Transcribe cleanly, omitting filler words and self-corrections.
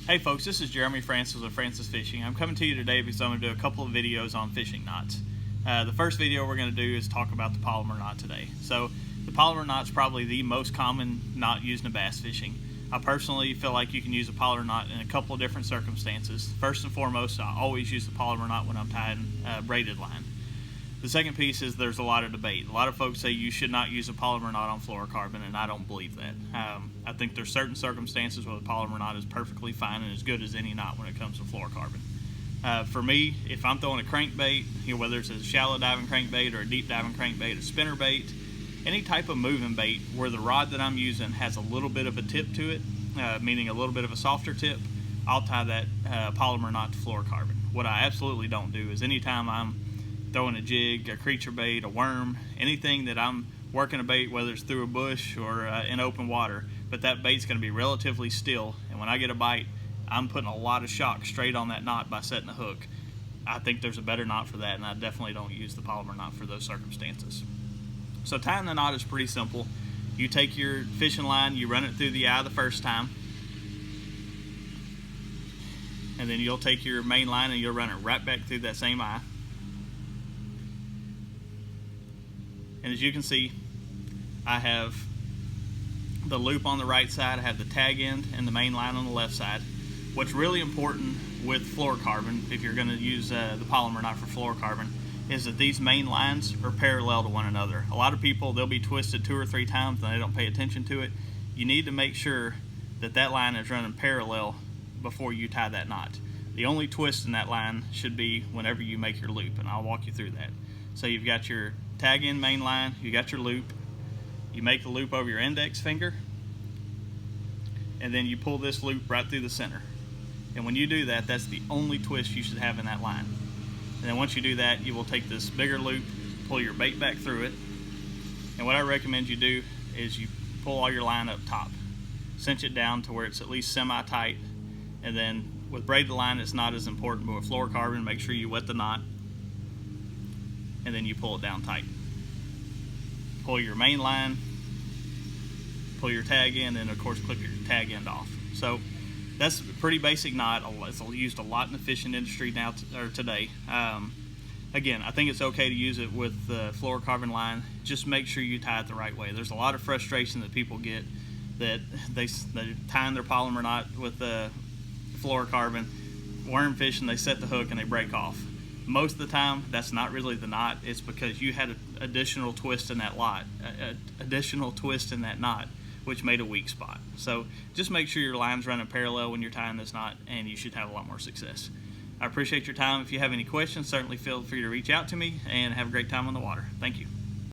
Hey folks, this is Jeremy Francis with Francis Fishing. I'm coming to you today because I'm going to do a couple of videos on fishing knots. The first video we're going to do is talk about the Palomar knot today. So the Palomar knot is probably the most common knot used in bass fishing. I personally feel like you can use a Palomar knot in a couple of different circumstances. First and foremost, I always use the Palomar knot when I'm tying braided line. The second piece is there's a lot of debate. A lot of folks say you should not use a Palomar knot on fluorocarbon, and I don't believe that. I think there's certain circumstances where the Palomar knot is perfectly fine and as good as any knot when it comes to fluorocarbon. For me, if I'm throwing a crankbait, whether it's a shallow diving crankbait or a deep diving crankbait, a spinner bait, any type of moving bait where the rod that I'm using has a little bit of a tip to it, meaning a little bit of a softer tip, I'll tie that Palomar knot to fluorocarbon. What I absolutely don't do is anytime I'm throwing a jig, a creature bait, a worm, anything that I'm working a bait, whether it's through a bush or in open water, but that bait's going to be relatively still, and when I get a bite, I'm putting a lot of shock straight on that knot by setting the hook. I think there's a better knot for that, and I definitely don't use the Palomar knot for those circumstances. So tying the knot is pretty simple. You take your fishing line, you run it through the eye the first time, and then you'll take your main line and you'll run it right back through that same eye. And as you can see, I have the loop on the right side, I have the tag end and the main line on the left side. What's really important with fluorocarbon, if you're going to use the Palomar knot for fluorocarbon, is that these main lines are parallel to one another. A lot of people, they'll be twisted 2 or 3 times and they don't pay attention to it. You need to make sure that that line is running parallel before you tie that knot. The only twist in that line should be whenever you make your loop, and I'll walk you through that. So you've got your tag end main line, you got your loop, you make the loop over your index finger, and then you pull this loop right through the center. And when you do that, that's the only twist you should have in that line. And then once you do that, you will take this bigger loop, pull your bait back through it, and what I recommend you do is you pull all your line up top, cinch it down to where it's at least semi-tight, and then with braided line it's not as important, but with fluorocarbon, make sure you wet the knot, and then you pull it down tight. Pull your main line, pull your tag in, and of course clip your tag end off. So that's a pretty basic knot. It's used a lot in the fishing industry now or today. Again, I think it's okay to use it with the fluorocarbon line. Just make sure you tie it the right way. There's a lot of frustration that people get that they're tying their Palomar knot with the fluorocarbon, worm fishing, they set the hook and they break off. Most of the time, that's not really the knot. It's because you had an additional twist in that knot, which made a weak spot. So just make sure your line's running parallel when you're tying this knot, and you should have a lot more success. I appreciate your time. If you have any questions, certainly feel free to reach out to me, and have a great time on the water. Thank you.